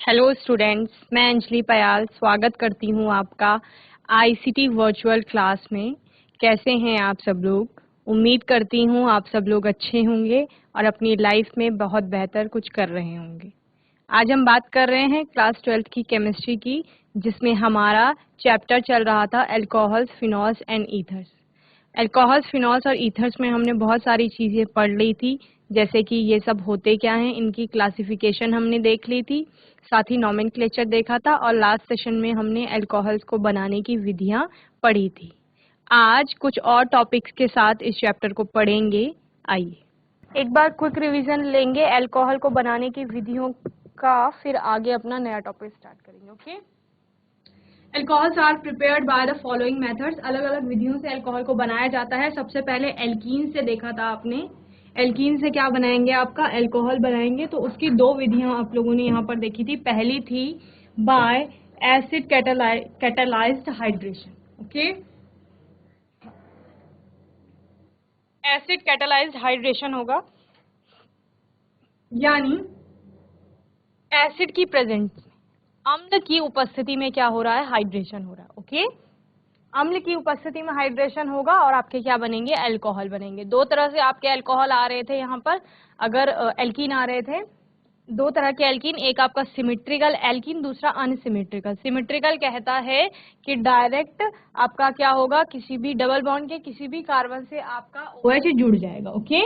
Hello students, मैं अंजलि पयाल स्वागत करती हूँ आपका आईसीटी वर्चुअल क्लास में। कैसे हैं आप सब लोग? उम्मीद करती हूँ आप सब लोग अच्छे होंगे और अपनी लाइफ में बहुत बेहतर कुछ कर रहे होंगे। आज हम बात कर रहे हैं क्लास 12th की केमिस्ट्री की, जिसमें हमारा चैप्टर चल रहा था alcohols, phenols and ethers. Alcohols, phenols और ईथर्स में हमने बहुत सारी चीज़ें पढ़ ली थी, जैसे कि ये सब होते क्या हैं, इनकी क्लासिफिकेशन हमने देख ली थी, साथ ही नॉमेनक्लेचर देखा था और लास्ट सेशन में हमने अल्कोहल्स को बनाने की विधियां पढ़ी थी। आज कुछ और टॉपिक्स के साथ इस चैप्टर को पढ़ेंगे। आइए एक बार क्विक रिवीजन लेंगे अल्कोहल को बनाने की विधियों का, फिर आगे अपना नया टॉपिक स्टार्ट करेंगे। Okay, alcohols are prepared by the following methods. अलग अलग विधियों से अल्कोहल को बनाया जाता है। सबसे पहले एल्कीन से देखा था आपने। एल्कीन से क्या बनाएंगे? आपका अल्कोहल बनाएंगे। तो उसकी दो विधियां आप लोगों ने यहाँ पर देखी थी। पहली थी bye acid catalysed hydration. Okay, acid catalysed hydration होगा, यानी एसिड की प्रेजेंस में, अम्ल की उपस्थिति में क्या हो रहा है? हाइड्रेशन हो रहा है। ओके, अम्ल की उपस्थिति में हाइड्रेशन होगा और आपके क्या बनेंगे? अल्कोहल बनेंगे। दो तरह से आपके अल्कोहल आ रहे थे यहाँ पर। अगर एल्कीन आ रहे थे, दो तरह के एल्कीन, एक आपका सिमेट्रिकल एल्कीन, दूसरा अनसिमेट्रिकल। सिमेट्रिकल कहता है कि डायरेक्ट आपका क्या होगा, किसी भी डबल बॉन्ड के किसी भी कार्बन से आपका OH जुड़ जाएगा। ओके,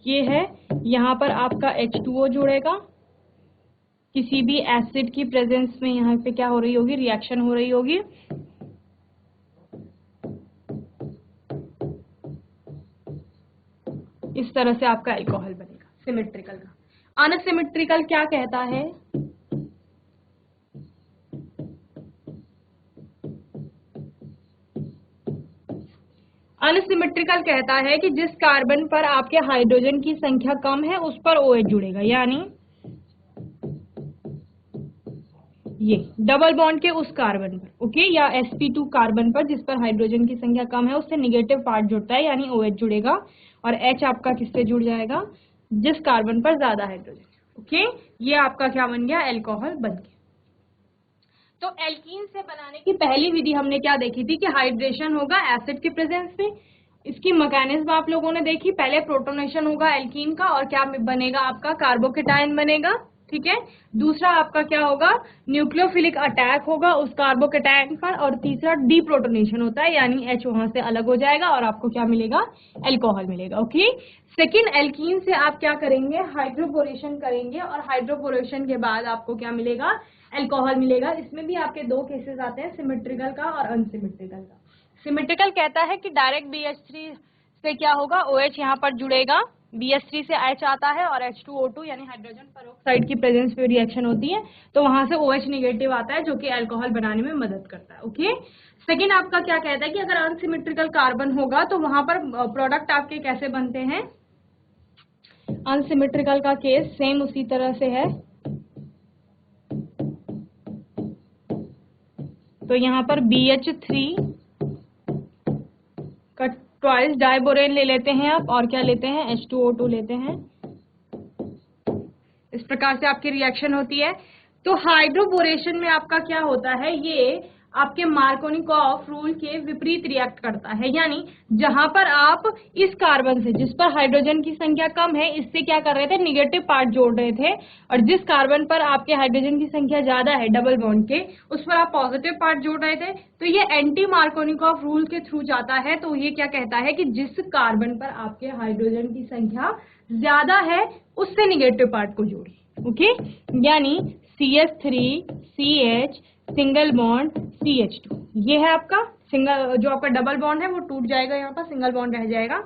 ये है, यहाँ पर आपका H2O जुड़ेगा। किसी भी एसिड की प्रेजेंस में यहाँ पे क्या हो रही होगी? रिएक्शन हो रही होगी। इस तरह से आपका अल्कोहल बनेगा सिमेट्रिकल का। अनसिमेट्रिकल क्या कहता है? अनसिमेट्रिकल कहता है कि जिस कार्बन पर आपके हाइड्रोजन की संख्या कम है उस पर OH जुड़ेगा, यानी ये डबल बॉन्ड के उस कार्बन पर, ओके, या sp2 कार्बन पर जिस पर हाइड्रोजन की संख्या कम है उससे निगेटिव पार्ट जुड़ता है, यानी OH जुड़ेगा। और H आपका किससे जुड़ जाएगा? जिस कार्बन पर ज्यादा हाइड्रोजन। ओके, ये आपका क्या बन गया? अल्कोहल बन गया। तो एल्कीन से बनाने की पहली विधि हमने क्या देखी थी? कि हाइड्रेशन होगा एसिड की प्रेजेंस में। इसकी मैकेनिज्म आप लोगों ने देखी। पहले प्रोटोनेशन होगा एल्कीन का और क्या बनेगा? आपका कार्बोकेटायन बनेगा। ठीक है, दूसरा आपका क्या होगा? न्यूक्लियोफिलिक अटैक होगा उस कार्बोकेटायन पर। और तीसरा डीप्रोटोनेशन होता है, यानी H वहां से अलग हो जाएगा और आपको क्या मिलेगा? अल्कोहल मिलेगा। ओके, सेकेंड एल्कीन से आप क्या करेंगे? हाइड्रोपोरेशन करेंगे और हाइड्रोपोरेशन के बाद आपको क्या मिलेगा? अल्कोहल मिलेगा। इसमें भी आपके दो केसेस आते हैं, सिमेट्रिकल का और अनसिमेट्रिकल का। सिमेट्रिकल कहता है कि डायरेक्ट BH3 से क्या होगा? OH यहाँ पर जुड़ेगा, BH3 से H आता है और H2O2 यानी हाइड्रोजन पेरोक्साइड की प्रेजेंस पे रिएक्शन होती है, तो वहां से OH निगेटिव आता है जो कि अल्कोहल बनाने में मदद करता है। ओके, सेकेंड आपका क्या कहता है कि अगर अनसिमेट्रिकल कार्बन होगा तो वहां पर प्रोडक्ट आपके कैसे बनते हैं? अनसिमेट्रिकल का केस सेम उसी तरह से है। तो यहाँ पर BH3 का ट्वाइस डाइबोरेन ले लेते हैं आप, और क्या लेते हैं? H2O2 लेते हैं। इस प्रकार से आपकी रिएक्शन होती है। तो हाइड्रोपोरेशन में आपका क्या होता है? ये आपके मार्कोनिकॉफ रूल के विपरीत रिएक्ट करता है, यानी जहां पर आप इस कार्बन से जिस पर हाइड्रोजन की संख्या कम है, इससे क्या कर रहे थे? निगेटिव पार्ट जोड़ रहे थे। और जिस कार्बन पर आपके हाइड्रोजन की संख्या ज्यादा है डबल बॉन्ड के, उस पर आप पॉजिटिव पार्ट जोड़ रहे थे। तो ये एंटी मार्कोनिकॉफ रूल के थ्रू जाता है। तो ये क्या कहता है कि जिस कार्बन पर आपके हाइड्रोजन की संख्या ज्यादा है उससे निगेटिव पार्ट को जोड़िए। ओके, यानी CH3CH सिंगल बॉन्ड CH2, ये है आपका सिंगल, जो आपका डबल बॉन्ड है वो टूट जाएगा, यहाँ पर सिंगल बॉन्ड रह जाएगा।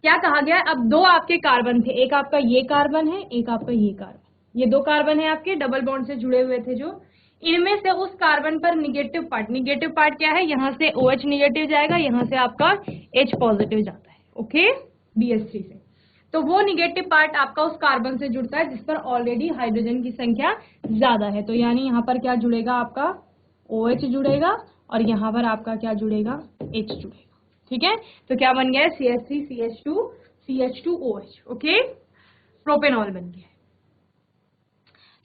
क्या कहा गया? अब दो आपके कार्बन थे, एक आपका ये कार्बन है, एक आपका ये कार्बन। ये दो कार्बन है आपके डबल बॉन्ड से जुड़े हुए थे जो, इनमें से उस कार्बन पर निगेटिव पार्ट क्या है? यहाँ से OH निगेटिव जाएगा, यहाँ से आपका H पॉजिटिव जाता है। ओके, BH3 से। तो वो निगेटिव पार्ट आपका उस कार्बन से जुड़ता है जिस पर ऑलरेडी हाइड्रोजन की संख्या ज्यादा है। तो यानी यहाँ पर क्या जुड़ेगा? आपका OH जुड़ेगा और यहाँ पर आपका क्या जुड़ेगा? H जुड़ेगा। ठीक है, तो क्या बन गया है? CH3CH2 CH2OH। ओके, प्रोपेनॉल बन गया है।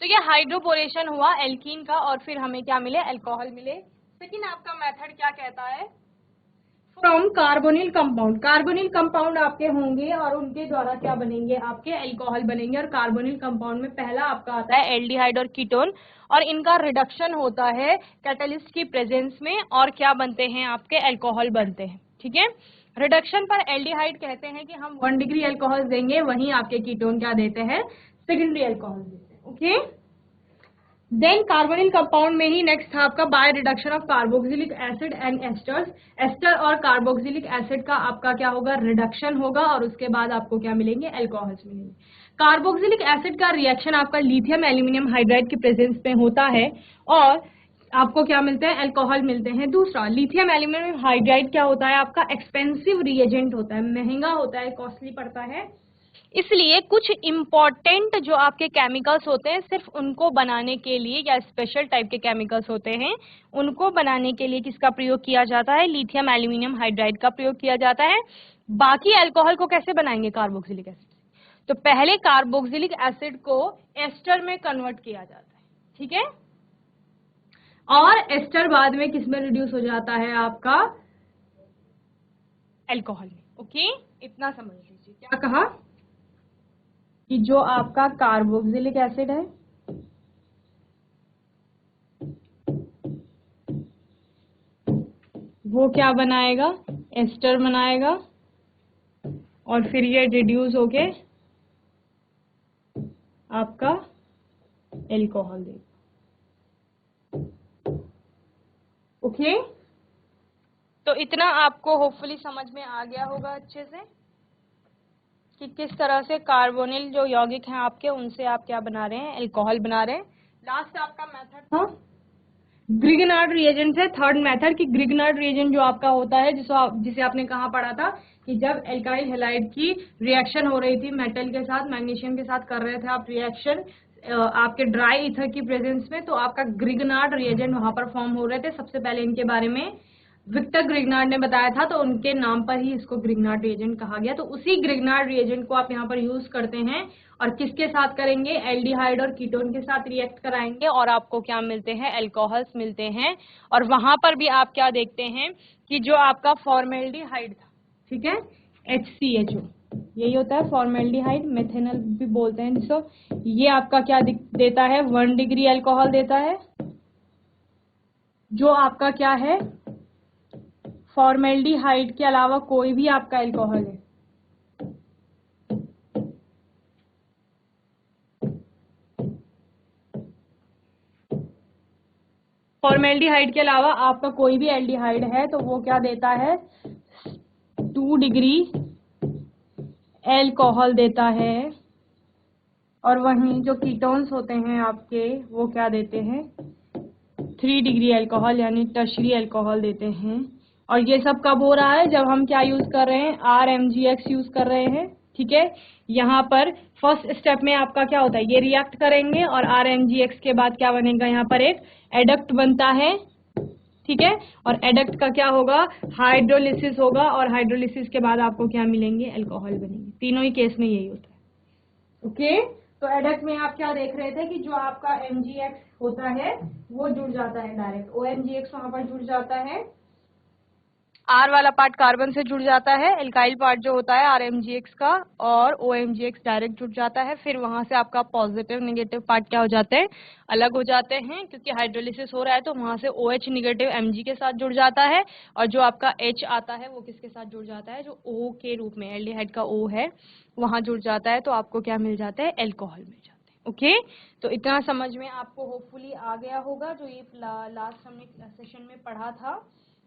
तो ये हाइड्रोपोरेशन हुआ एल्कीन का, और फिर हमें क्या मिले, अल्कोहल मिले। सेकंड आपका मेथड क्या कहता है, from carbonyl compound. Carbonyl compound आपके होंगे और उनके द्वारा क्या बनेंगे, आपके अल्कोहल बनेंगे। और कार्बोनिल कंपाउंड में पहला आपका आता है एल्डिहाइड और कीटोन, और इनका रिडक्शन होता है कैटलिस्ट की प्रेजेंस में, और क्या बनते हैं, आपके अल्कोहल बनते हैं। ठीक है, रिडक्शन पर एल्डिहाइड कहते हैं कि हम 1 डिग्री अल्कोहल देंगे, वहीं आपके कीटोन क्या देते हैं, सेकेंडरी अल्कोहल देते हैं। ओके, देन कार्बोनिल कंपाउंड में ही नेक्स्ट था आपका by reduction of carboxylic acid and esters. Ester और कार्बोक्सिलिक एसिड का आपका क्या होगा, रिडक्शन होगा, और उसके बाद आपको क्या मिलेंगे, अल्कोहल्स मिलेंगे। कार्बोक्सिलिक एसिड का रिएक्शन आपका लिथियम एल्यूमिनियम हाइड्राइड की प्रेजेंस में होता है, और आपको क्या मिलते हैं, अल्कोहल मिलते हैं। दूसरा, लिथियम एल्यूमिनियम हाइड्राइड क्या होता है, आपका एक्सपेंसिव रिएजेंट होता है, महंगा होता है, कॉस्टली पड़ता है। इसलिए कुछ इंपॉर्टेंट जो आपके केमिकल्स होते हैं, सिर्फ उनको बनाने के लिए, या स्पेशल टाइप के केमिकल्स होते हैं, उनको बनाने के लिए किसका प्रयोग किया जाता है, लिथियम एल्यूमिनियम हाइड्राइड का प्रयोग किया जाता है। बाकी अल्कोहल को कैसे बनाएंगे, कार्बोक्सिलिक एसिड। तो पहले कार्बोक्सिलिक एसिड को एस्टर में कन्वर्ट किया जाता है, ठीक है, और एस्टर बाद में किस में रिड्यूस हो जाता है, आपका अल्कोहल में। ओके, इतना समझ लीजिए। क्या कहा कि जो आपका कार्बोक्सिलिक एसिड है वो क्या बनाएगा, एस्टर बनाएगा, और फिर ये रिड्यूस होके आपका एल्कोहल देगा। ओके, तो इतना आपको होपफुली समझ में आ गया होगा अच्छे से कि किस तरह से कार्बोनिल जो यौगिक हैं आपके, उनसे आप क्या बना रहे हैं, अल्कोहल बना रहे हैं। लास्ट आपका मेथड था ग्रिगनार्ड रिएजेंट है, थर्ड मेथड। कि ग्रिगनार्ड रिएजेंट जो आपका होता है, जिसे आपने कहाँ पढ़ा था, कि जब एल्काइल हैलाइड की रिएक्शन हो रही थी मेटल के साथ, मैग्नीशियम के साथ कर रहे थे आप रिएक्शन आपके ड्राई ईथर की प्रेजेंस में, तो आपका ग्रिगनार्ड रिएजेंट वहां पर फॉर्म हो रहे थे। सबसे पहले इनके बारे में विक्टर ग्रिगनार्ड ने बताया था, तो उनके नाम पर ही इसको ग्रिगनार्ड रिएजेंट कहा गया। तो उसी ग्रिगनार्ड रिएजेंट को आप यहाँ पर यूज करते हैं, और किसके साथ करेंगे, एल्डिहाइड और कीटोन के साथ रिएक्ट कराएंगे, और आपको क्या मिलते हैं, अल्कोहल्स मिलते हैं। और वहां पर भी आप क्या देखते हैं कि जो आपका फॉर्मेल्डिहाइड था, ठीक है, HCHO, यही होता है फॉर्मेल्डिहाइड, मेथेनॉल भी बोलते हैं जिसको, ये आपका क्या देता है, 1 डिग्री अल्कोहल देता है, जो आपका क्या है, फॉर्मेल्डिहाइड के अलावा कोई भी आपका अल्कोहल है, फॉर्मेल्डिहाइड के अलावा आपका कोई भी एल्डिहाइड है, तो वो क्या देता है, 2 डिग्री अल्कोहल देता है। और वहीं जो कीटोन्स होते हैं आपके, वो क्या देते हैं, 3 डिग्री अल्कोहल, यानी टर्शरी अल्कोहल देते हैं। और ये सब कब हो रहा है, जब हम क्या यूज कर रहे हैं, RMGX यूज कर रहे हैं। ठीक है, यहाँ पर फर्स्ट स्टेप में आपका क्या होता है, ये रिएक्ट करेंगे, और RMGX के बाद क्या बनेगा, यहाँ पर एक एडक्ट बनता है। ठीक है, और एडक्ट का क्या होगा, हाइड्रोलिसिस होगा, और हाइड्रोलिसिस के बाद आपको क्या मिलेंगे, अल्कोहल बनेंगे। तीनों ही केस में यही होता है। ओके, तो एडक्ट में आप क्या देख रहे थे कि जो आपका MgX होता है वो जुड़ जाता है डायरेक्ट, OMgX वहां पर जुड़ जाता है, R वाला पार्ट कार्बन से जुड़ जाता है, एल्काइल पार्ट जो होता है RMGX का, और OMGX डायरेक्ट जुड़ जाता है। फिर वहां से आपका पॉजिटिव नेगेटिव पार्ट क्या हो जाते हैं, अलग हो जाते हैं, क्योंकि हाइड्रोलिसिस हो रहा है, तो वहां से OH नेगेटिव Mg के साथ जुड़ जाता है, और जो आपका H आता है वो किसके साथ जुड़ जाता है, जो O के रूप में, एल्डिहाइड का O है, वहां जुड़ जाता है। तो आपको क्या मिल जाता है, अल्कोहल मिल जाता है। ओके, तो इतना समझ में आपको होपफुली आ गया होगा, जो ये लास्ट हमने सेशन में पढ़ा था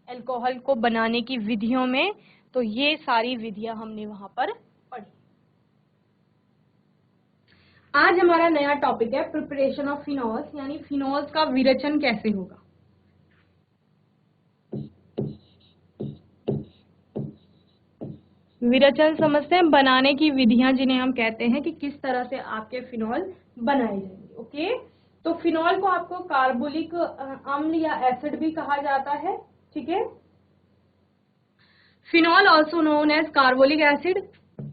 अल्कोहल को बनाने की विधियों में। तो ये सारी विधियां हमने वहां पर पढ़ी। आज हमारा नया टॉपिक है प्रिपरेशन ऑफ फिनॉल्स, यानी फिनॉल्स का विरेचन कैसे होगा। विरेचन समझते हैं, बनाने की विधियां जिन्हें हम कहते हैं कि किस तरह से आपके फिनॉल बनाए जाएंगे। ओके, तो फिनॉल को आपको कार्बोलिक अम्ल या एसिड भी कहा जाता है। ठीक है, phenol also known as carbolic acid,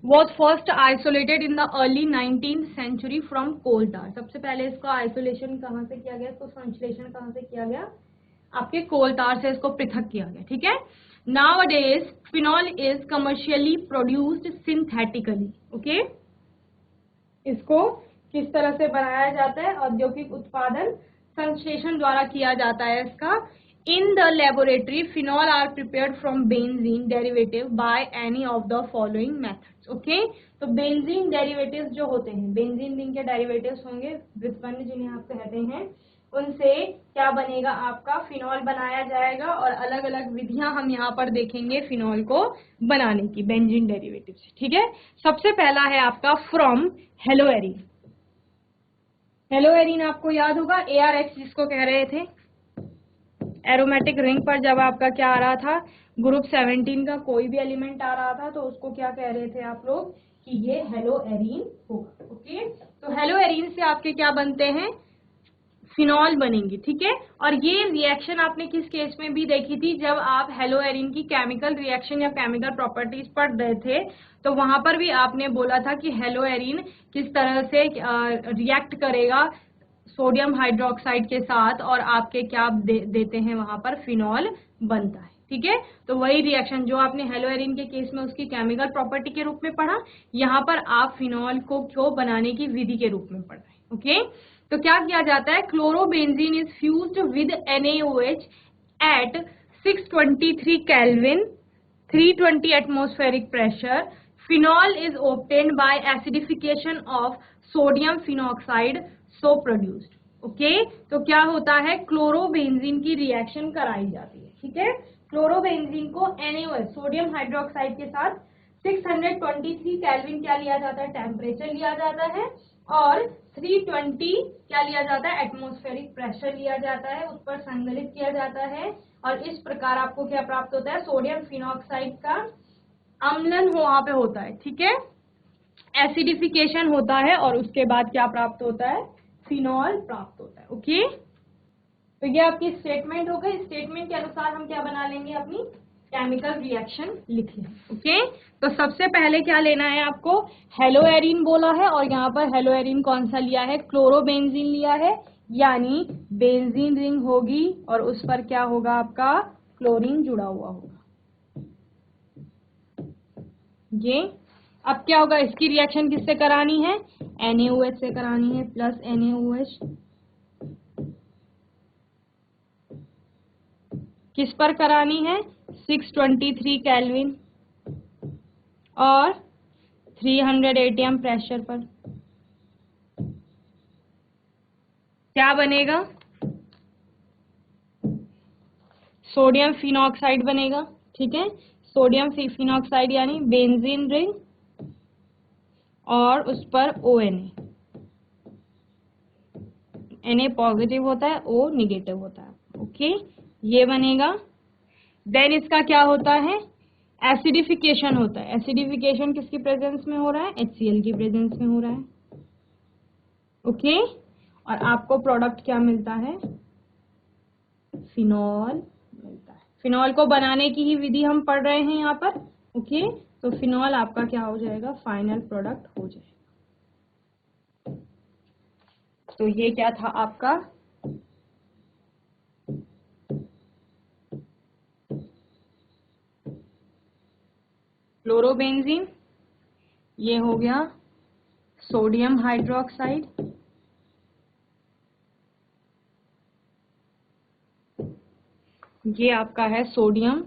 was first isolated in the early 19th century from coal tar। सबसे पहले इसका आइसोलेशन कहाँ से किया गया, इसको संश्लेषण कहाँ से किया गया, आपके कोल तार से इसको पृथक किया गया, ठीक है। Nowadays phenol is commercially produced synthetically, okay। इसको किस तरह से बनाया जाता है, औद्योगिक उत्पादन संश्लेषण द्वारा किया जाता है इसका। In the laboratory phenol are prepared from benzene derivative by any of the following methods, okay. तो बेंजीन डेरिवेटिव्स जो होते हैं, बेंजीन रिंग के डेरिवेटिव्स होंगे व्युत्पन्न जिन्हें आप कहते हैं, उनसे क्या बनेगा, आपका फिनॉल बनाया जाएगा। और अलग अलग विधियां हम यहाँ पर देखेंगे फिनॉल को बनाने की बेंजीन डेरिवेटिव से, ठीक है। सबसे पहला है आपका फ्रॉम हेलोएरिन। हेलोएरिन आपको याद होगा ARH जिसको कह रहे थे, एरोमेटिक रिंग पर जब आपका क्या आ रहा था, ग्रुप 17 का कोई भी एलिमेंट आ रहा था तो उसको क्या कह रहे थे आप लोग कि ये हेलोएरिन होगा, ओके। तो हेलोएरिन से आपके क्या बनते हैं, फिनॉल बनेंगी, ठीक है। और ये रिएक्शन आपने किस केस में भी देखी थी, जब आप हेलोएरिन की केमिकल रिएक्शन या केमिकल प्रॉपर्टीज पढ़ रहे थे तो वहां पर भी आपने बोला था कि हेलोएरिन किस तरह से रिएक्ट करेगा सोडियम हाइड्रोक्साइड के साथ और आपके क्या देते हैं वहां पर फिनॉल बनता है, ठीक है। तो वही रिएक्शन जो आपने हेलोएरिन के केस में उसकी केमिकल प्रॉपर्टी के रूप में पढ़ा, यहाँ पर आप फिनॉल को क्यों बनाने की विधि के रूप में पढ़ रहे हैं, ओके। तो क्या किया जाता है, chlorobenzene is fused with NaOH at 623 kelvin 320 atmospheric pressure. Phenol is obtained by acidification of sodium phenoxide so produced, okay. तो क्या होता है, क्लोरोबेंजीन की रिएक्शन कराई जाती है, ठीक है। क्लोरोबेंजीन को NaOH सोडियम हाइड्रोक्साइड के साथ 623 केल्विन क्या लिया जाता है, टेम्परेचर लिया जाता है, और 320 क्या लिया जाता है, एटमॉस्फेरिक प्रेशर लिया जाता है, उस पर संकलित किया जाता है। और इस प्रकार आपको क्या प्राप्त होता है, सोडियम फिनॉक्साइड का अम्लन वहां पे होता है, ठीक है, एसिडिफिकेशन होता है और उसके बाद क्या प्राप्त होता है, फिनॉल प्राप्त होता है, ओके। तो ये आपकी स्टेटमेंट हो गई। स्टेटमेंट के अनुसार हम क्या बना लेंगे, अपनी केमिकल रिएक्शन लिख लें, ओके। तो सबसे पहले क्या लेना है आपको, हेलोएरिन बोला है और यहाँ पर हेलोएरिन कौन सा लिया है, क्लोरोबेंजीन लिया है, यानी बेंजीन रिंग होगी और उस पर क्या होगा, आपका क्लोरीन जुड़ा हुआ होगा। ये अब क्या होगा, इसकी रिएक्शन किससे करानी है, NaOH से करानी है, प्लस NaOH किस पर करानी है, 623 केल्विन और 300 ATM प्रेशर पर। क्या बनेगा, सोडियम फिनॉक्साइड बनेगा, ठीक है। सोडियम फिनॉक्साइड यानी बेंजीन रिंग और उस पर ONA, Na पॉजिटिव होता है, O निगेटिव होता है, ओके। ये बनेगा। देन इसका क्या होता है, एसिडिफिकेशन होता है। एसिडिफिकेशन किसकी प्रेजेंस में हो रहा है, HCl की प्रेजेंस में हो रहा है, ओके। और आपको प्रोडक्ट क्या मिलता है, फिनॉल मिलता है। फिनॉल को बनाने की ही विधि हम पढ़ रहे हैं यहाँ पर, ओके। तो फिनॉल आपका क्या हो जाएगा, फाइनल प्रोडक्ट हो जाएगा। तो ये क्या था आपका क्लोरोबेंजीन, ये हो गया सोडियम हाइड्रोक्साइड, ये आपका है सोडियम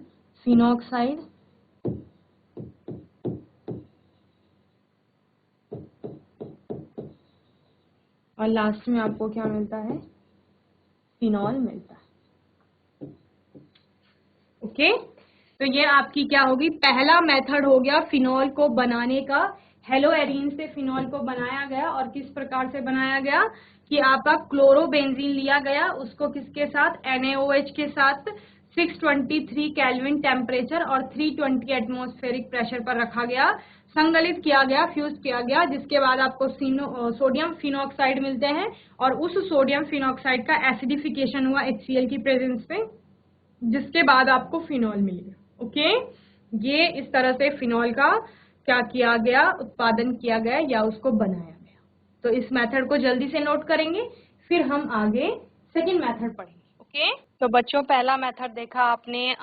फिनॉक्साइड, और लास्ट में आपको क्या मिलता है, फिनॉल मिलता है, ओके। तो ये आपकी क्या होगी, पहला मेथड हो गया फिनॉल को बनाने का। हेलोएरिन से फिनॉल को बनाया गया और किस प्रकार से बनाया गया कि आपका क्लोरोबेंजीन लिया गया, उसको किसके साथ, NaOH के साथ 623 केल्विन टेम्परेचर और 320 एटमॉस्फेरिक प्रेशर पर रखा गया, संकलित किया गया, फ्यूज किया गया, जिसके बाद आपको सोडियम फिनॉक्साइड मिलते हैं और उस सोडियम फिनॉक्साइड का एसिडिफिकेशन हुआ HCl की प्रेजेंस में, जिसके बाद आपको फिनॉल मिल गया, ओके। ये इस तरह से फिनॉल का क्या किया गया, उत्पादन किया गया या उसको बनाया गया। तो इस मेथड को जल्दी से नोट करेंगे, फिर हम आगे सेकंड मेथड पढ़ेंगे। ओके, तो बच्चों पहला मेथड देखा आपने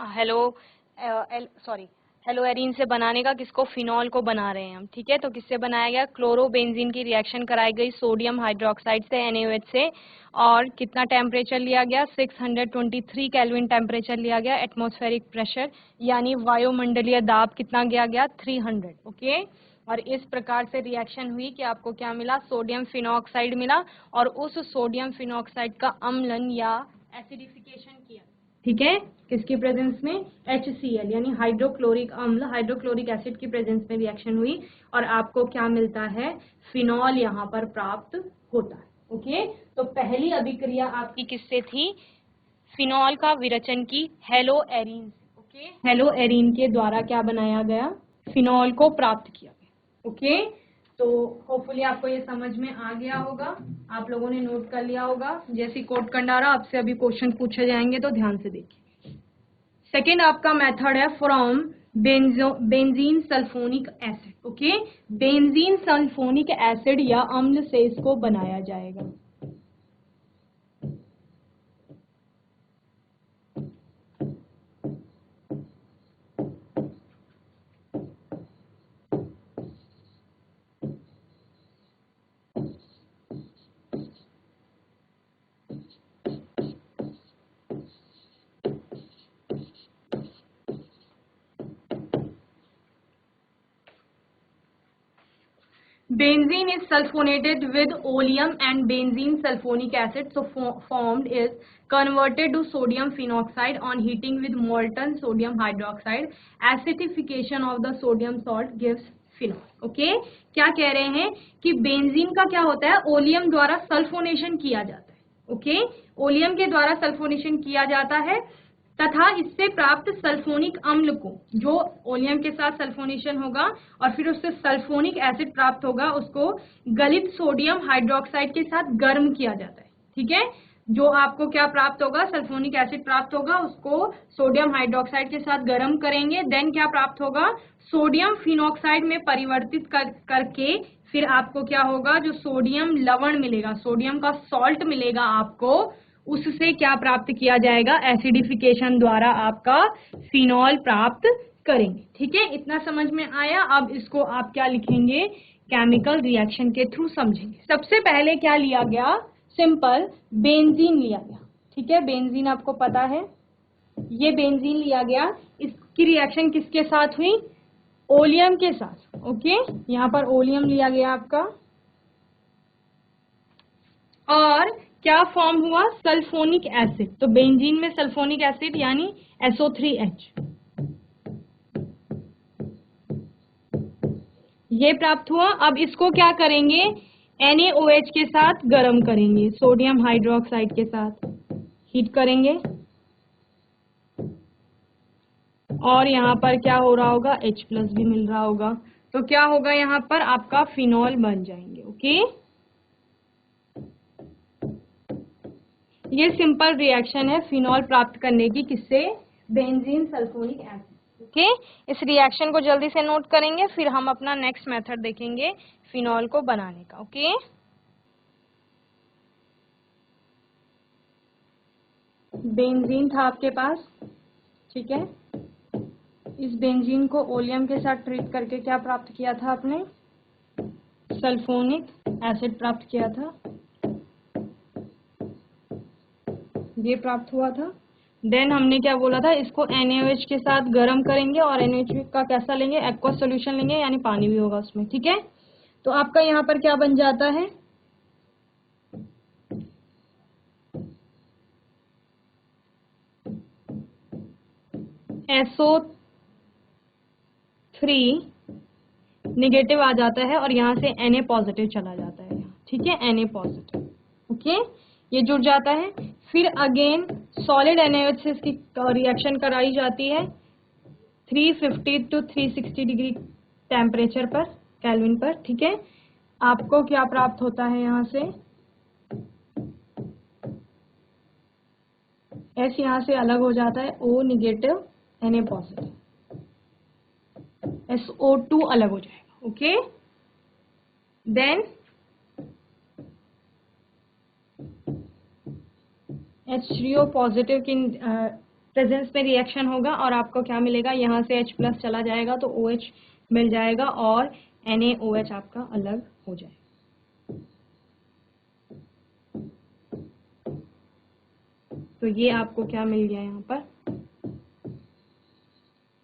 हेलोएरीन से बनाने का, किसको, फिनॉल को बना रहे हैं हम। ठीक है, तो किससे बनाया गया, क्लोरोबेंजीन की रिएक्शन कराई गई सोडियम हाइड्रोक्साइड से NaOH से, और कितना टेम्परेचर लिया गया, 623 केल्विन टेम्परेचर लिया गया। एटमॉस्फेरिक प्रेशर यानी वायुमंडलीय दाब कितना गया 300। ओके, और इस प्रकार से रिएक्शन हुई कि आपको क्या मिला, सोडियम फिनॉक्साइड मिला, और उस सोडियम फिनॉक्साइड का अम्लन या एसिडिफिकेशन किया। ठीक है, किसकी प्रेजेंस में, HCl यानी हाइड्रोक्लोरिक अम्ल, हाइड्रोक्लोरिक एसिड की प्रेजेंस में रिएक्शन हुई, और आपको क्या मिलता है, फिनॉल यहाँ पर प्राप्त होता है। ओके, तो पहली अभिक्रिया आपकी किससे थी, फिनॉल का विरचन की हेलोएरीन से। ओके, हेलोएरीन के द्वारा क्या बनाया गया, फिनॉल को प्राप्त किया गया। ओके, तो होपफुली आपको ये समझ में आ गया होगा, आप लोगों ने नोट कर लिया होगा। जैसी कोड कंडारा आपसे अभी क्वेश्चन पूछे जाएंगे तो ध्यान से देखिए। सेकेंड आपका मेथड है from benzene sulphonic acid. Okay, benzene sulphonic acid या अम्ल से इसको बनाया जाएगा। Benzene is sulfonated with oleum and benzene sulfonic acid, so formed is converted to sodium phenoxide on heating with molten sodium hydroxide. Acidification of the sodium salt gives phenol. Okay, क्या कह रहे हैं कि बेंजीन का क्या होता है, oleum द्वारा सल्फोनेशन किया जाता है। ओके, ओलियम के द्वारा सल्फोनेशन किया जाता है तथा इससे प्राप्त सल्फोनिक अम्ल को, जो ओलियम के साथ सल्फोनेशन होगा और फिर उससे सल्फोनिक एसिड प्राप्त होगा, उसको गलित सोडियम हाइड्रोक्साइड के साथ गर्म किया जाता है। ठीक है, जो आपको क्या प्राप्त होगा, सल्फोनिक एसिड प्राप्त होगा, उसको सोडियम हाइड्रोक्साइड के साथ गर्म करेंगे, देन क्या प्राप्त होगा, सोडियम फिनॉक्साइड में परिवर्तित करके फिर आपको क्या होगा, जो सोडियम लवण मिलेगा, सोडियम का सॉल्ट मिलेगा आपको, उससे क्या प्राप्त किया जाएगा, एसिडिफिकेशन द्वारा आपका फिनॉल प्राप्त करेंगे। ठीक है, इतना समझ में आया। अब इसको आप क्या लिखेंगे, केमिकल रिएक्शन के थ्रू समझेंगे। सबसे पहले क्या लिया गया, सिंपल बेंजीन लिया गया। ठीक है, बेंजीन आपको पता है, ये बेंजीन लिया गया, इसकी रिएक्शन किसके साथ हुई, ओलियम के साथ। ओके, यहाँ पर ओलियम लिया गया आपका, और क्या फॉर्म हुआ, सल्फोनिक एसिड। तो बेंजीन में सल्फोनिक एसिड यानी SO3H ये प्राप्त हुआ। अब इसको क्या करेंगे, NaOH के साथ गर्म करेंगे, सोडियम हाइड्रोक्साइड के साथ हीट करेंगे, और यहाँ पर क्या हो रहा होगा, H+ भी मिल रहा होगा। तो क्या होगा, यहाँ पर आपका फिनॉल बन जाएंगे। ओके, ये सिंपल रिएक्शन है फिनॉल प्राप्त करने की, किससे, बेंजीन सल्फोनिक एसिड। ओके, इस रिएक्शन को जल्दी से नोट करेंगे, फिर हम अपना नेक्स्ट मेथड देखेंगे फिनॉल को बनाने का। ओके, बेंजीन था आपके पास। ठीक है, इस बेंजीन को ओलियम के साथ ट्रीट करके क्या प्राप्त किया था आपने, सल्फोनिक एसिड प्राप्त किया था, ये प्राप्त हुआ था। देन हमने क्या बोला था, इसको NaOH के साथ गर्म करेंगे, और NaOH का कैसा लेंगे, एक्वस सॉल्यूशन लेंगे, यानी पानी भी होगा उसमें। ठीक है, तो आपका यहाँ पर क्या बन जाता है, SO3 नेगेटिव आ जाता है, और यहाँ से Na पॉजिटिव चला जाता है। ठीक है, Na पॉजिटिव। ओके, ये जुड़ जाता है। फिर अगेन सॉलिड NaOH से इसकी रिएक्शन कराई जाती है 350 to 360 डिग्री टेम्परेचर पर, केल्विन पर। ठीक है, आपको क्या प्राप्त होता है, यहाँ से S यहाँ से अलग हो जाता है, O negative Na positive. SO2 अलग हो जाएगा। ओके, देन H3O पॉजिटिव की प्रेजेंस में रिएक्शन होगा और आपको क्या मिलेगा, यहाँ से H प्लस चला जाएगा तो OH मिल जाएगा और NaOH आपका अलग हो जाएगा। तो ये आपको क्या मिल गया, यहाँ पर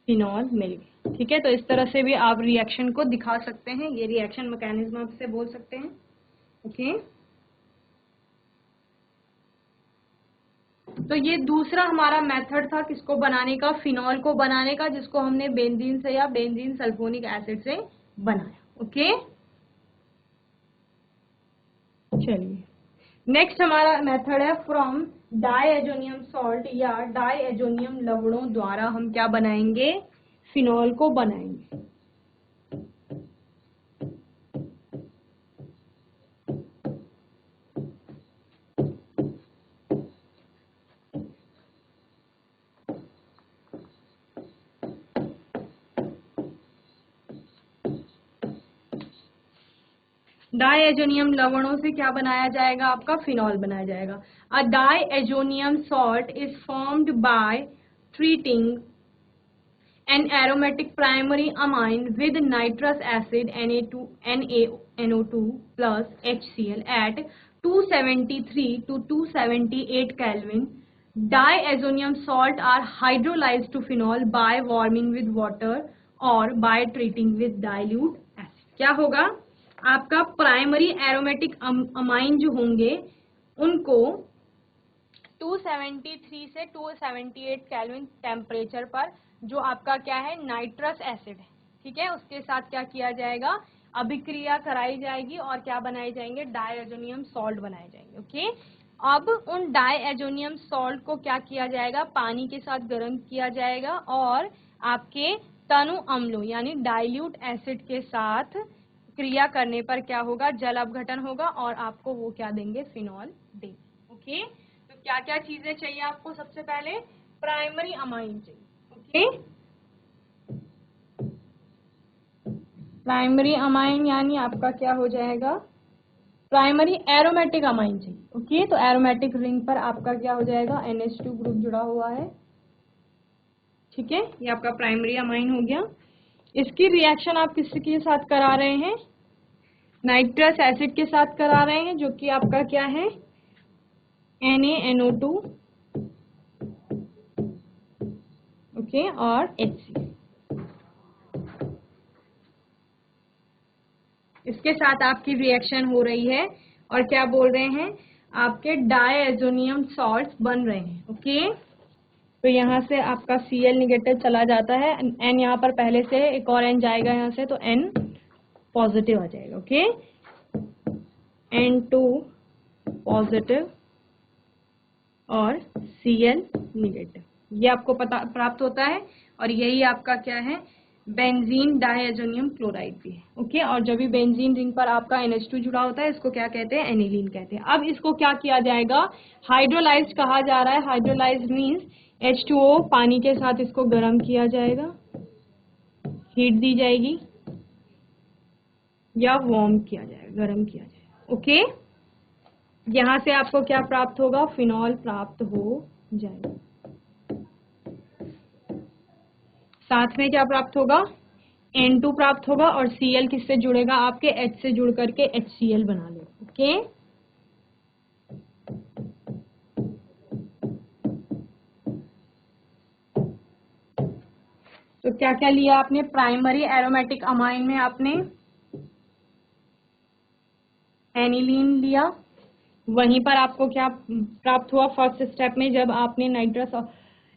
फिनॉल मिल गया। ठीक है, तो इस तरह से भी आप रिएक्शन को दिखा सकते हैं, ये रिएक्शन मैकेनिज्म आप से बोल सकते हैं। ओके, तो ये दूसरा हमारा मेथड था किसको बनाने का, फिनॉल को बनाने का, जिसको हमने बेंजीन से या बेंजीन सल्फोनिक एसिड से बनाया। ओके, चलिए नेक्स्ट हमारा मेथड है फ्रॉम डायएजोनियम सॉल्ट या डायएजोनियम लवणों द्वारा हम क्या बनाएंगे, फिनॉल को बनाएंगे। डायएजोनियम लवणों से क्या बनाया जाएगा, आपका फिनॉल बनाया जाएगा। A diazonium salt is formed by treating an aromatic primary amine with nitrous acid NaNO2 plus HCl at 273 to 278 Kelvin. Diazonium salt are hydrolyzed to phenol by warming with water or by treating with dilute acid. क्या होगा, आपका primary aromatic amine जो होंगे उनको 273 से 278 kelvin temperature पर, जो आपका क्या है नाइट्रस एसिड है, ठीक है, उसके साथ क्या किया जाएगा, अभिक्रिया कराई जाएगी और क्या बनाए जाएंगे, डायएजोनियम सॉल्ट बनाए जाएंगे। ओके, अब उन डायएजोनियम सॉल्ट को क्या किया जाएगा, पानी के साथ गर्म किया जाएगा और आपके तनु अम्लों यानी डाइल्यूट एसिड के साथ क्रिया करने पर क्या होगा, जल अपघटन होगा और आपको वो क्या देंगे, फिनॉल देंगे। ओके, तो क्या क्या चीजें चाहिए आपको, सबसे पहले प्राइमरी अमाइन चाहिए। ओके, प्राइमरी अमाइन यानी आपका क्या हो जाएगा, प्राइमरी एरोमेटिक अमाइन चाहिए। ओके, तो एरोमेटिक रिंग पर आपका क्या हो जाएगा, NH2 ग्रुप जुड़ा हुआ है। ठीक है, ये आपका प्राइमरी अमाइन हो गया। इसकी रिएक्शन आप किसके साथ करा रहे हैं, नाइट्रस एसिड के साथ करा रहे हैं, जो कि आपका क्या है, NaNO2 ओके और HCl। इसके साथ आपकी रिएक्शन हो रही है और क्या बोल रहे हैं, आपके डायएजोनियम सॉल्ट्स बन रहे हैं। ओके, तो यहाँ से आपका Cl निगेटिव चला जाता है, N यहाँ पर पहले से एक और N जाएगा यहाँ से, तो N पॉजिटिव आ जाएगा। ओके, N2 पॉजिटिव और Cl निगेटिव, ये आपको पता प्राप्त होता है और यही आपका क्या है, बेंजीन डायएजोनियम क्लोराइड भी है। ओके, और जब भी बेंजीन रिंग पर आपका NH2 जुड़ा होता है, इसको क्या कहते हैं, एनिलीन कहते हैं। अब इसको क्या किया जाएगा, हाइड्रोलाइज्ड कहा जा रहा है। हाइड्रोलाइज्ड मींस H2O पानी के साथ इसको गर्म किया जाएगा, हीट दी जाएगी या वार्म किया जाएगा, गर्म किया जाएगा। ओके, यहाँ से आपको क्या प्राप्त होगा, फिनॉल प्राप्त हो जाएगा। साथ में क्या प्राप्त होगा, N2 प्राप्त होगा और Cl किससे जुड़ेगा, आपके H से जुड़ करके HCl बना लेगा। ओके, तो क्या क्या लिया आपने, प्राइमरी एरोमेटिक अमाइन में आपने एनिलीन लिया, वहीं पर आपको क्या प्राप्त हुआ फर्स्ट स्टेप में, जब आपने नाइट्रस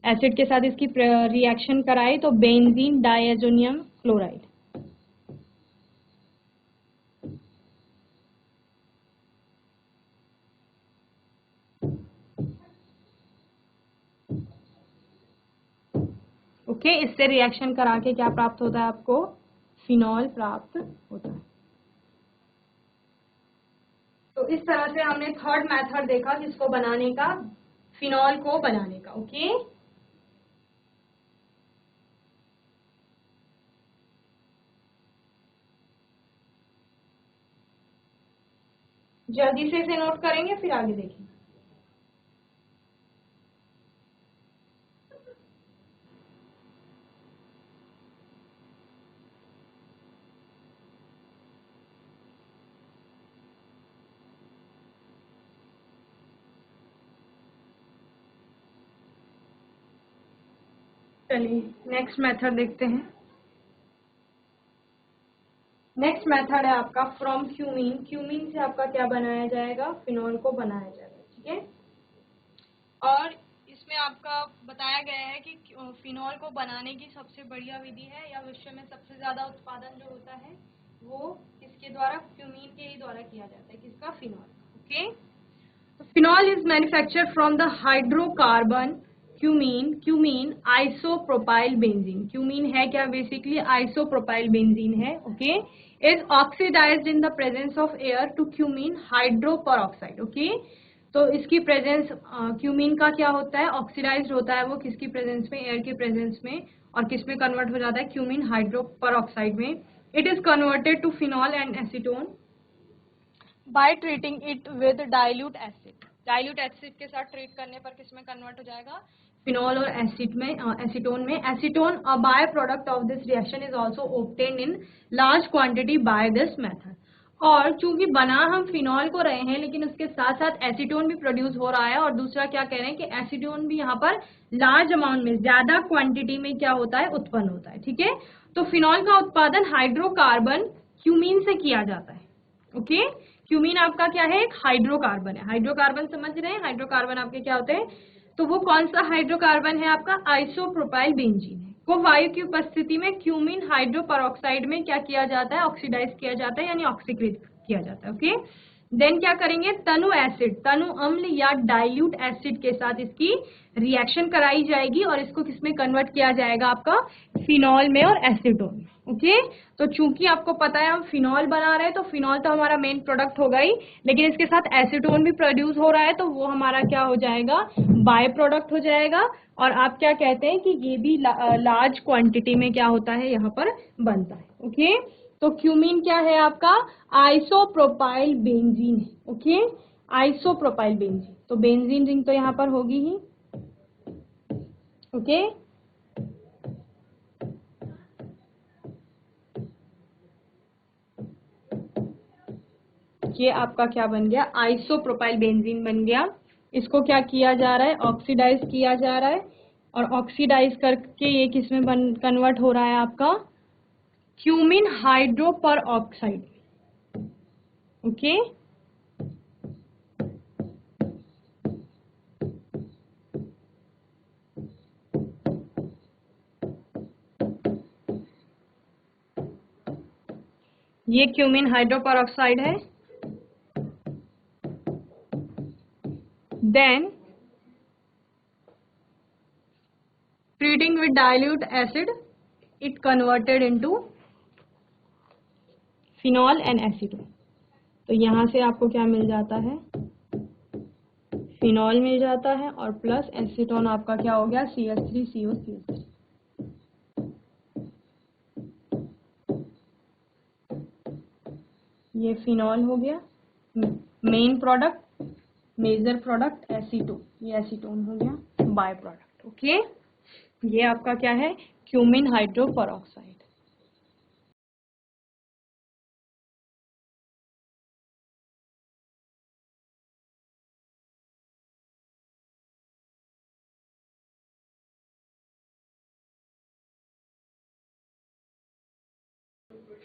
एसिड के साथ इसकी रिएक्शन कराई तो बेंजीन डायएजोनियम क्लोराइड। ओके, इससे रिएक्शन करा के क्या प्राप्त होता है आपको, फिनॉल प्राप्त होता है। तो इस तरह से हमने थर्ड मेथड देखा किसको बनाने का, फिनॉल को बनाने का। ओके, जल्दी से इसे नोट करेंगे फिर आगे देखेंगे। चलिए नेक्स्ट मेथड देखते हैं। नेक्स्ट मेथड है आपका फ्रॉम क्यूमीन। क्यूमीन से आपका क्या बनाया जाएगा, फिनॉल को बनाया जाएगा, ठीक है। और इसमें आपका बताया गया है कि फिनॉल को बनाने की सबसे बढ़िया विधि है या विश्व में सबसे ज्यादा उत्पादन जो होता है वो किसके द्वारा, क्यूमीन के ही द्वारा किया जाता है, किसका, phenol, okay. Phenol is manufactured from the hydrocarbon cumene. Cumene isopropyl benzene, क्यूमीन है क्या, बेसिकली आइसोप्रोपाइल बेंजीन है, okay. Is oxidized in the presence of air to cumene hydroperoxide, okay. तो इसकी प्रेजेंस, क्यूमीन का क्या होता है, ऑक्सीडाइज्ड होता है वो किसकी प्रेजेंस में, एयर के प्रेजेंस में, और किस में कन्वर्ट हो जाता है, क्यूमीन हाइड्रोपरऑक्साइड में। It is converted to phenol and acetone by treating it with dilute acid. Dilute acid के साथ ट्रीट करने पर किसमें कन्वर्ट हो जाएगा, फिनॉल और एसिड में, एसीटोन में। Acetone a by product of this reaction is also obtained in large quantity by this method. और चूंकि बना हम फिनॉल को रहे हैं लेकिन उसके साथ साथ एसीटोन भी प्रोड्यूस हो रहा है, और दूसरा क्या कह रहे हैं कि एसीटोन भी यहाँ पर लार्ज अमाउंट में, ज्यादा क्वांटिटी में क्या होता है, उत्पन्न होता है, ठीक है। तो फिनॉल का उत्पादन हाइड्रोकार्बन क्यूमीन से किया जाता है, ओके। क्यूमीन आपका क्या है, एक हाइड्रोकार्बन है। हाइड्रोकार्बन समझ रहे हैं, हाइड्रोकार्बन आपके क्या होते हैं, तो वो कौन सा हाइड्रोकार्बन है आपका, आइसोप्रोपाइल बेंजीन है। को वायु की उपस्थिति में क्यूमीन हाइड्रोपरऑक्साइड में क्या किया जाता है, ऑक्सीडाइज किया जाता है, यानी ऑक्सीकृत किया जाता है, ओके। देन क्या करेंगे, तनु एसिड, तनु अम्ल या डाइल्यूट एसिड के साथ इसकी रिएक्शन कराई जाएगी और इसको किसमें कन्वर्ट किया जाएगा, आपका फिनॉल में और एसीटोन में, ओके। तो चूंकि आपको पता है हम फिनॉल बना रहे हैं तो फिनॉल तो हमारा मेन प्रोडक्ट होगा ही, लेकिन इसके साथ एसीटोन भी प्रोड्यूस हो रहा है तो वो हमारा क्या हो जाएगा, बाय प्रोडक्ट हो जाएगा। और आप क्या कहते हैं कि ये भी लार्ज क्वांटिटी में क्या होता है, यहाँ पर बनता है, ओके। तो क्यूमीन क्या है आपका, आइसोप्रोपाइल बेंजीन है, ओके। आइसोप्रोपाइल बेंजीन, तो बेंजीन रिंग तो यहाँ पर होगी ही, ओके। ये आपका क्या बन गया, आइसोप्रोपाइल बेंजीन बन गया। इसको क्या किया जा रहा है, ऑक्सीडाइज किया जा रहा है, और ऑक्सीडाइज करके ये किसमें कन्वर्ट हो रहा है आपका, क्यूमीन हाइड्रोपर ऑक्साइड, ओके। ये क्यूमीन हाइड्रोपर ऑक्साइड है। Then treating with dilute acid it converted into phenol and acetone। तो यहां से आपको क्या मिल जाता है, फिनॉल मिल जाता है और प्लस एसीटोन आपका क्या हो गया, CH3COCH3। ये फिनॉल हो गया, main product, major product acetone, ये एसीटोन हो गया बाय प्रोडक्ट, ओके। ये आपका क्या है, क्यूमीन हाइड्रोपरऑक्साइड।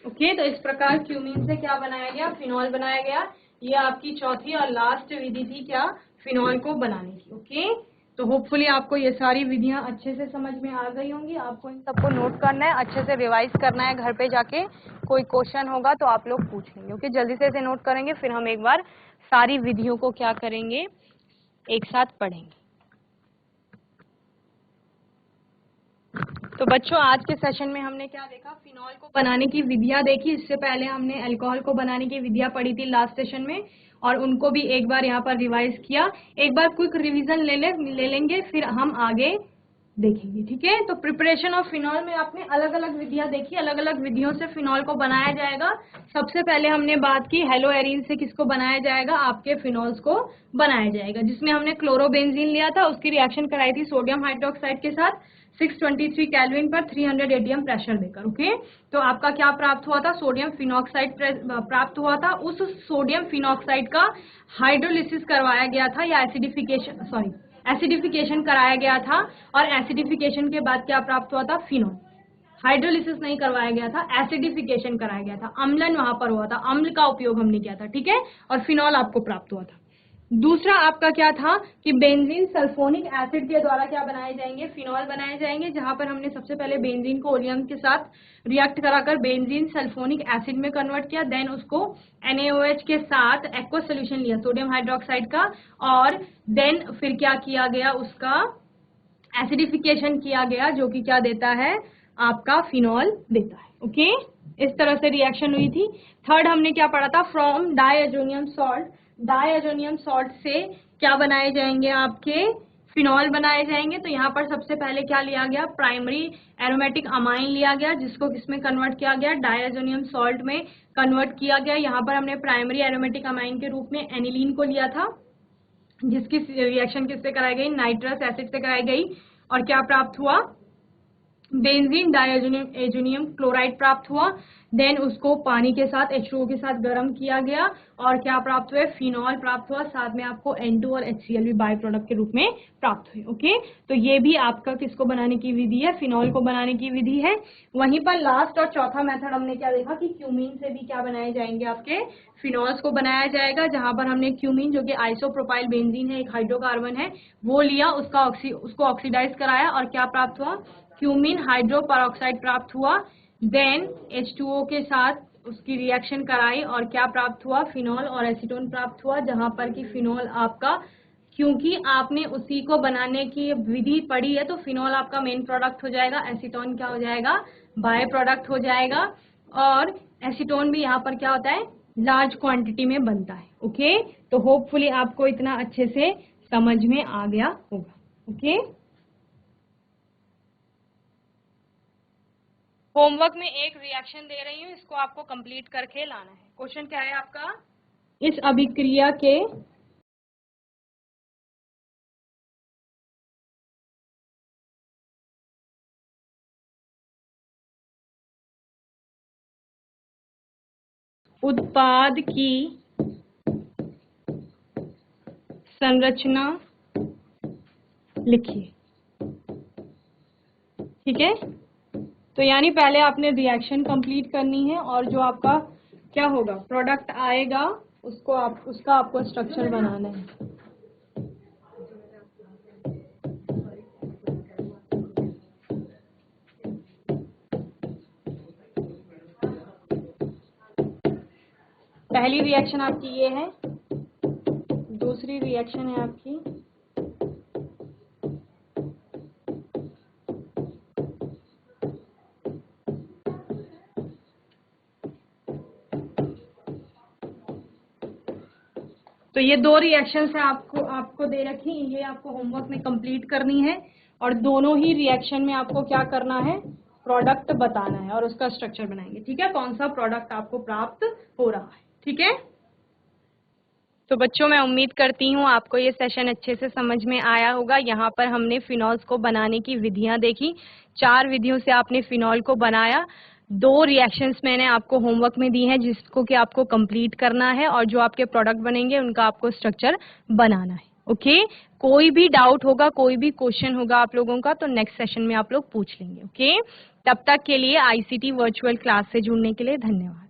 ओके, तो इस प्रकार क्यूमीन से क्या बनाया गया, फिनॉल बनाया गया। ये आपकी चौथी और लास्ट विधि थी क्या, फिनॉल को बनाने की, ओके। तो होपफुली आपको ये सारी विधियां अच्छे से समझ में आ गई होंगी। आपको इन सबको नोट करना है, अच्छे से रिवाइज करना है, घर पे जाके कोई क्वेश्चन होगा तो आप लोग पूछ लेंगे, ओके। जल्दी से इसे नोट करेंगे, फिर हम एक बार सारी विधियों को क्या करेंगे, एक साथ पढ़ेंगे। तो बच्चों आज के सेशन में हमने क्या देखा, फिनॉल को बनाने की विधियां देखी। इससे पहले हमने अल्कोहल को बनाने की विधियां पढ़ी थी लास्ट सेशन में, और उनको भी एक बार यहाँ पर रिवाइज किया। एक बार क्विक रिवीजन ले लेंगे, फिर हम आगे देखेंगे। ठीक है, तो प्रिपरेशन ऑफ फिनॉल में आपने अलग अलग विधियां देखी, अलग अलग विधियों से फिनॉल को बनाया जाएगा। सबसे पहले हमने बात की हेलो एरिन से किसको बनाया जाएगा, आपके फिनॉल्स को बनाया जाएगा, जिसमें हमने क्लोरोबेंजीन लिया था, उसकी रिएक्शन कराई थी सोडियम हाइड्रोक्साइड के साथ 623 केल्विन पर 300 एटीएम प्रेशर देकर। ओके, तो आपका क्या प्राप्त हुआ था, सोडियम फिनॉक्साइड प्राप्त हुआ था। उस सोडियम फिनॉक्साइड का हाइड्रोलिसिस करवाया गया था या एसिडिफिकेशन कराया गया था, और एसिडिफिकेशन के बाद क्या प्राप्त हुआ था, फिनॉल। हाइड्रोलिसिस नहीं करवाया गया था, एसिडिफिकेशन कराया गया था, अम्लन वहां पर हुआ था, अम्ल का उपयोग हमने किया था। ठीक है, और फिनॉल आपको प्राप्त हुआ था। दूसरा आपका क्या था कि बेंजीन सल्फोनिक एसिड के द्वारा क्या बनाए जाएंगे, फिनॉल बनाए जाएंगे, जहां पर हमने सबसे पहले बेंजीन को ओलियम के साथ रिएक्ट कराकर बेंजीन सल्फोनिक एसिड में कन्वर्ट किया, देन उसको NaOH के साथ एक्वस सोल्यूशन लिया सोडियम हाइड्रोक्साइड का, और देन फिर क्या किया गया, उसका एसिडिफिकेशन किया गया, जो कि क्या देता है, आपका फिनॉल देता है। ओके, इस तरह से रिएक्शन हुई थी। थर्ड हमने क्या पढ़ा था, from diazonium salt, diazonium salt से क्या बनाए जाएंगे, आपके फिनॉल बनाए जाएंगे। तो यहाँ पर सबसे पहले क्या लिया गया, प्राइमरी एरोमेटिक अमाइन लिया गया, जिसको किसमें कन्वर्ट किया गया, डायजोनियम सॉल्ट में कन्वर्ट किया गया। यहाँ पर हमने प्राइमरी एरोमेटिक अमाइन के रूप में एनिलीन को लिया था, जिसकी रिएक्शन किससे कराई गई, नाइट्रस एसिड से कराई गई, और क्या प्राप्त हुआ, बेंजीन डायजोनियम क्लोराइड प्राप्त हुआ। देन उसको पानी के साथ H2O के साथ गर्म किया गया, और क्या प्राप्त हुए, फिनॉल प्राप्त हुआ, साथ में आपको N2 और HCl भी बाय प्रोडक्ट के रूप में प्राप्त हुए। ओके, तो ये भी आपका किसको बनाने की विधि है, फिनॉल को बनाने की विधि है। वहीं पर लास्ट और चौथा मेथड हमने क्या देखा कि क्यूमीन से भी क्या बनाए जाएंगे, आपके फिनॉल्स को बनाया जाएगा, जहां पर हमने क्यूमीन जो कि आइसोप्रोपाइल बेंजीन है, एक हाइड्रोकार्बन है, वो लिया, उसको ऑक्सीडाइज कराया, और क्या प्राप्त हुआ, क्यूमीन हाइड्रो पेरोक्साइड प्राप्त हुआ। देन H2O के साथ उसकी रिएक्शन कराई, और क्या प्राप्त हुआ, फिनॉल और एसीटोन प्राप्त हुआ, जहां पर कि फिनॉल आपका, क्योंकि आपने उसी को बनाने की विधि पढ़ी है, तो फिनॉल आपका मेन प्रोडक्ट हो जाएगा, एसीटोन क्या हो जाएगा, बाय प्रोडक्ट हो जाएगा, और एसीटोन भी यहाँ पर क्या होता है, लार्ज क्वांटिटी में बनता है। ओके, तो होपफुली आपको इतना अच्छे से समझ में आ गया होगा। ओके, होमवर्क में एक रिएक्शन दे रही हूँ, इसको आपको कंप्लीट करके लाना है। क्वेश्चन क्या है आपका, इस अभिक्रिया के उत्पाद की संरचना लिखिए। ठीक है, तो यानी पहले आपने रिएक्शन कंप्लीट करनी है, और जो आपका क्या होगा, प्रोडक्ट आएगा, उसका आपको स्ट्रक्चर बनाना है। पहली रिएक्शन आपकी ये है, दूसरी रिएक्शन है आपकी तो ये दो रिएक्शंस है आपको दे रखी, ये आपको होमवर्क में कंप्लीट करनी है, और दोनों ही रिएक्शन में आपको क्या करना है, प्रोडक्ट बताना है, और उसका स्ट्रक्चर बनाएंगे। ठीक है, कौन सा प्रोडक्ट आपको प्राप्त हो रहा है। ठीक है, तो बच्चों मैं उम्मीद करती हूँ आपको ये सेशन अच्छे से समझ में आया होगा। यहाँ पर हमने फिनॉल्स को बनाने की विधियां देखी, 4 विधियों से आपने फिनॉल को बनाया, 2 रिएक्शंस मैंने आपको होमवर्क में दी हैं, जिसको कि आपको कंप्लीट करना है, और जो आपके प्रोडक्ट बनेंगे उनका आपको स्ट्रक्चर बनाना है। ओके, कोई भी डाउट होगा, कोई भी क्वेश्चन होगा आप लोगों का, तो नेक्स्ट सेशन में आप लोग पूछ लेंगे। ओके, तब तक के लिए ICT वर्चुअल क्लास से जुड़ने के लिए धन्यवाद।